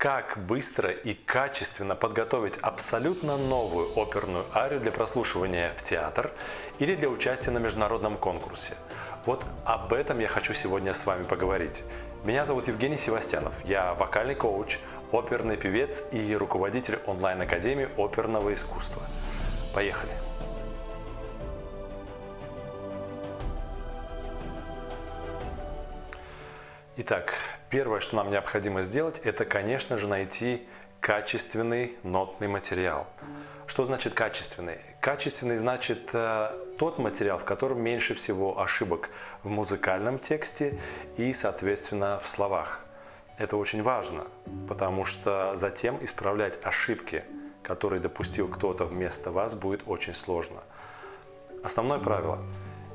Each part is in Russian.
Как быстро и качественно подготовить абсолютно новую оперную арию для прослушивания в театр или для участия на международном конкурсе? Вот об этом я хочу сегодня с вами поговорить. Меня зовут Евгений Севастьянов, я вокальный коуч, оперный певец и руководитель онлайн-академии оперного искусства. Поехали! Итак, первое, что нам необходимо сделать, это, конечно же, найти качественный нотный материал. Что значит качественный? Качественный значит тот материал, в котором меньше всего ошибок в музыкальном тексте и, соответственно, в словах. Это очень важно, потому что затем исправлять ошибки, которые допустил кто-то вместо вас, будет очень сложно. Основное правило.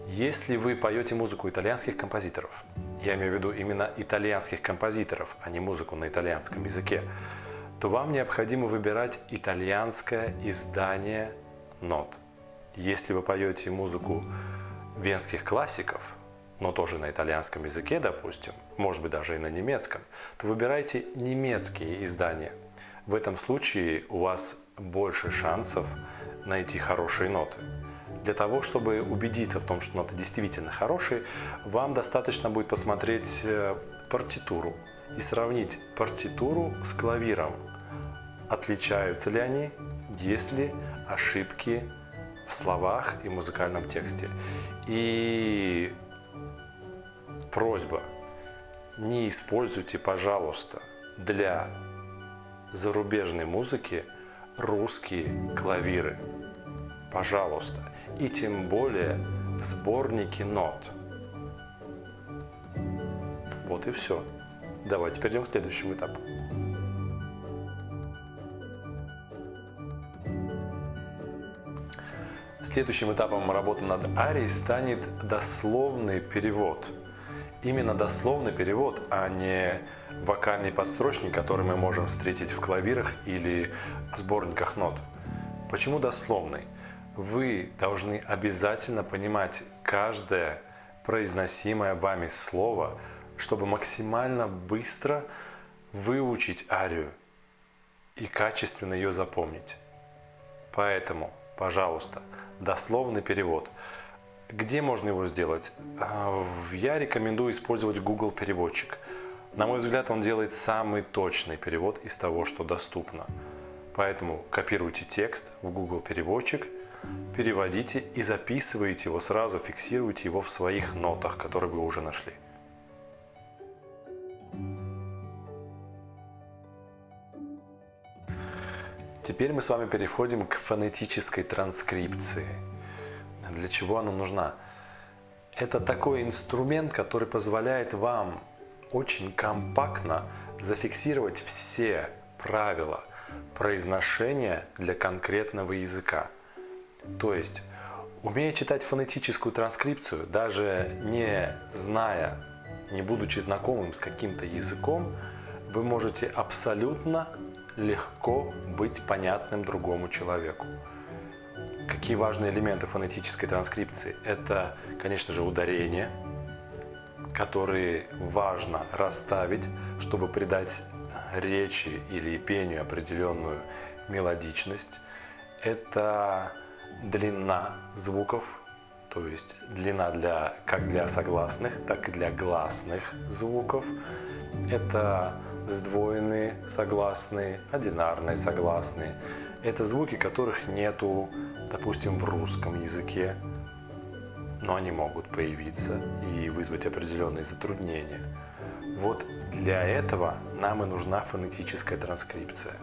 Если вы поете музыку итальянских композиторов, я имею в виду именно итальянских композиторов, а не музыку на итальянском языке, то вам необходимо выбирать итальянское издание нот. Если вы поете музыку венских классиков, но тоже на итальянском языке, допустим, может быть даже и на немецком, то выбирайте немецкие издания. В этом случае у вас больше шансов найти хорошие ноты. Для того, чтобы убедиться в том, что ноты действительно хорошие, вам достаточно будет посмотреть партитуру и сравнить партитуру с клавиром. Отличаются ли они, есть ли ошибки в словах и музыкальном тексте. И просьба, не используйте, пожалуйста, для зарубежной музыки русские клавиры. Пожалуйста. И тем более сборники нот. Вот и все. Давайте перейдем к следующему этапу. Следующим этапом работы над арией станет дословный перевод. Именно дословный перевод, а не вокальный подстрочник, который мы можем встретить в клавирах или в сборниках нот. Почему дословный? Вы должны обязательно понимать каждое произносимое вами слово, чтобы максимально быстро выучить арию и качественно ее запомнить. Поэтому, пожалуйста, дословный перевод. Где можно его сделать? Я рекомендую использовать Google переводчик. На мой взгляд, он делает самый точный перевод из того, что доступно. Поэтому копируйте текст в Google переводчик, переводите и записывайте его сразу, фиксируйте его в своих нотах, которые вы уже нашли. Теперь мы с вами переходим к фонетической транскрипции. Для чего она нужна? Это такой инструмент, который позволяет вам очень компактно зафиксировать все правила произношения для конкретного языка. То есть, умея читать фонетическую транскрипцию, даже не зная, не будучи знакомым с каким-то языком, вы можете абсолютно легко быть понятным другому человеку. Какие важные элементы фонетической транскрипции? Это, конечно же, ударения, которые важно расставить, чтобы придать речи или пению определенную мелодичность. Это длина звуков, то есть длина как для согласных, так и для гласных звуков. Это сдвоенные согласные, одинарные согласные. Это звуки, которых нету, допустим, в русском языке, но они могут появиться и вызвать определенные затруднения. Вот для этого нам и нужна фонетическая транскрипция.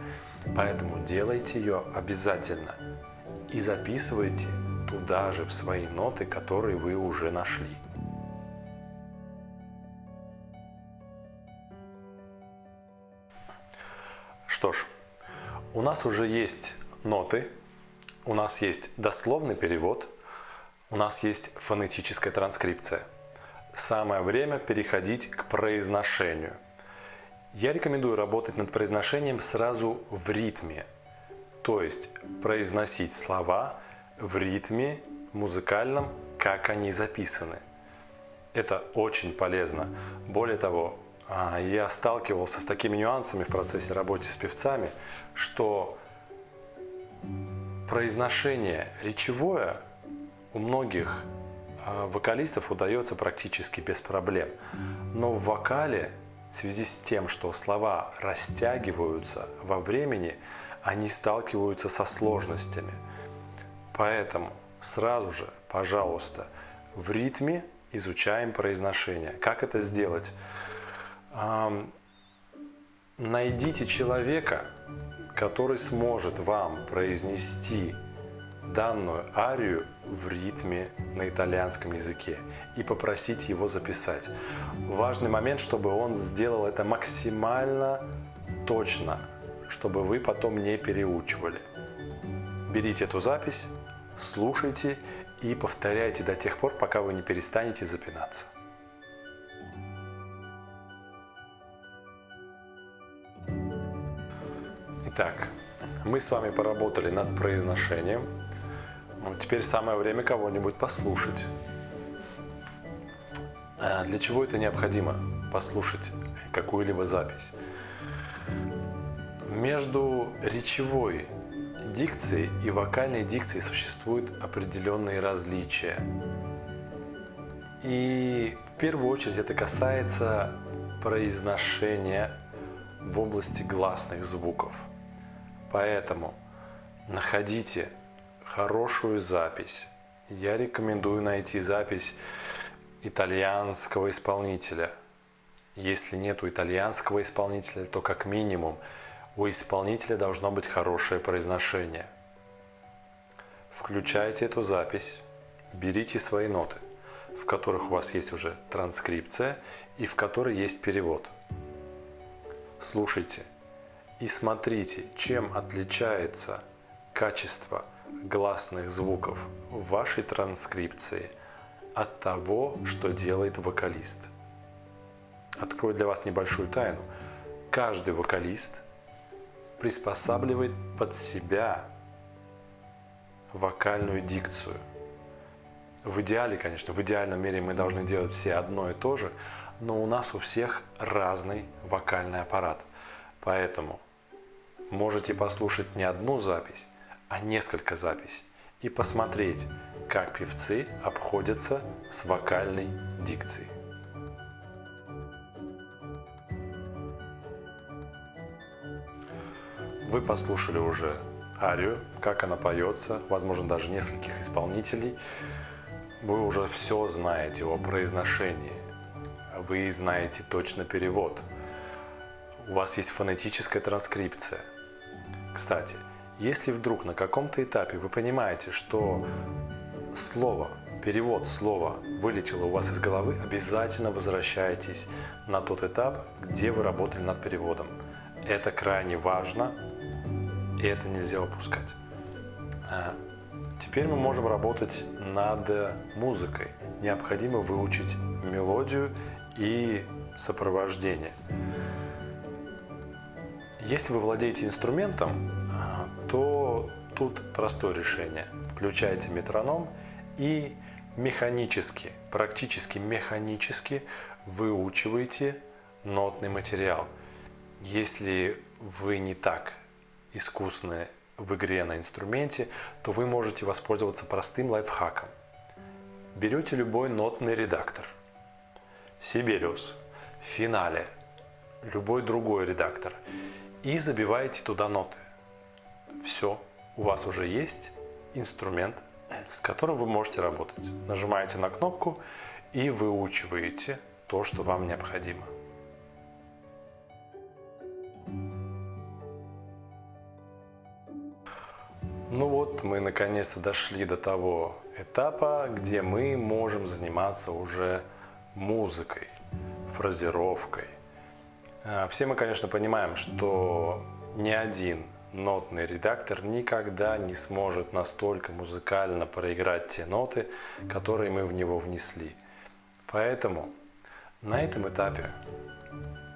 Поэтому делайте ее обязательно и записывайте туда же в свои ноты, которые вы уже нашли. Что ж, у нас уже есть ноты, у нас есть дословный перевод, у нас есть фонетическая транскрипция. Самое время переходить к произношению. Я рекомендую работать над произношением сразу в ритме, то есть произносить слова в ритме музыкальном, как они записаны. Это очень полезно. Более того, я сталкивался с такими нюансами в процессе работы с певцами, что произношение речевое у многих вокалистов удается практически без проблем. Но в вокале, в связи с тем, что слова растягиваются во времени, они сталкиваются со сложностями. Поэтому сразу же, пожалуйста, в ритме изучаем произношение. Как это сделать? Найдите человека, который сможет вам произнести данную арию в ритме на итальянском языке и попросите его записать. Важный момент, чтобы он сделал это максимально точно, чтобы вы потом не переучивали. Берите эту запись, слушайте и повторяйте до тех пор, пока вы не перестанете запинаться. Итак, мы с вами поработали над произношением. Теперь самое время кого-нибудь послушать. Для чего это необходимо? Послушать какую-либо запись. Между речевой дикцией и вокальной дикцией существуют определенные различия. И в первую очередь это касается произношения в области гласных звуков. Поэтому находите хорошую запись. Я рекомендую найти запись итальянского исполнителя. Если нет итальянского исполнителя, то как минимум у исполнителя должно быть хорошее произношение. Включайте эту запись, берите свои ноты, в которых у вас есть уже транскрипция и в которой есть перевод. Слушайте и смотрите, чем отличается качество гласных звуков в вашей транскрипции от того, что делает вокалист. Открою для вас небольшую тайну. Каждый вокалист приспосабливает под себя вокальную дикцию. В идеале, конечно, в идеальном мире мы должны делать все одно и то же, но у нас у всех разный вокальный аппарат. Поэтому можете послушать не одну запись, а несколько записей и посмотреть, как певцы обходятся с вокальной дикцией. Вы послушали уже арию, как она поется, возможно, даже нескольких исполнителей. Вы уже все знаете о произношении, вы знаете точно перевод. У вас есть фонетическая транскрипция. Кстати, если вдруг на каком-то этапе вы понимаете, что перевод слова вылетело у вас из головы, обязательно возвращайтесь на тот этап, где вы работали над переводом. Это крайне важно, и это нельзя упускать. Теперь мы можем работать над музыкой. Необходимо выучить мелодию и сопровождение. Если вы владеете инструментом, то тут простое решение. Включайте метроном и практически механически выучиваете нотный материал. Если вы не так искусны в игре на инструменте, то вы можете воспользоваться простым лайфхаком. Берете любой нотный редактор, Sibelius, Finale, любой другой редактор, и забиваете туда ноты. Все, у вас уже есть инструмент, с которым вы можете работать. Нажимаете на кнопку и выучиваете то, что вам необходимо. Ну вот, мы наконец-то дошли до того этапа, где мы можем заниматься уже музыкой, фразировкой. Все мы, конечно, понимаем, что ни один нотный редактор никогда не сможет настолько музыкально проиграть те ноты, которые мы в него внесли. Поэтому на этом этапе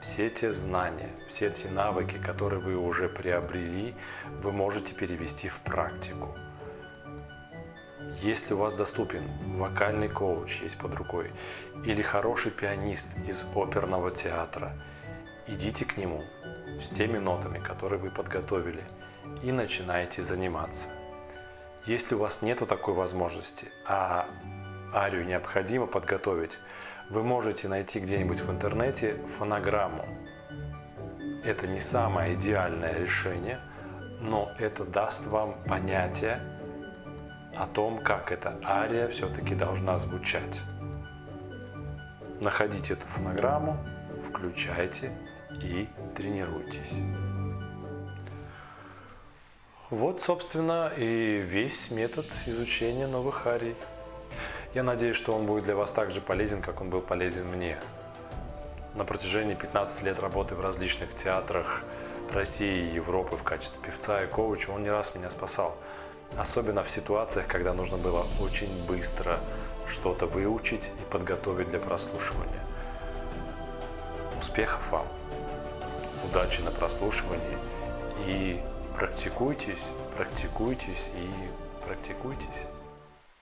все те знания, все те навыки, которые вы уже приобрели, вы можете перевести в практику. Если у вас доступен вокальный коуч, есть под рукой, или хороший пианист из оперного театра, идите к нему с теми нотами, которые вы подготовили, и начинайте заниматься. Если у вас нету такой возможности, а арию необходимо подготовить, вы можете найти где-нибудь в интернете фонограмму. Это не самое идеальное решение, но это даст вам понятие о том, как эта ария все-таки должна звучать. Находите эту фонограмму, включайте и тренируйтесь. Вот, собственно, и весь метод изучения новых арий. Я надеюсь, что он будет для вас так же полезен, как он был полезен мне. На протяжении 15 лет работы в различных театрах России и Европы в качестве певца и коуча он не раз меня спасал. Особенно в ситуациях, когда нужно было очень быстро что-то выучить и подготовить для прослушивания. Успехов вам! Удачи на прослушивании и практикуйтесь и практикуйтесь.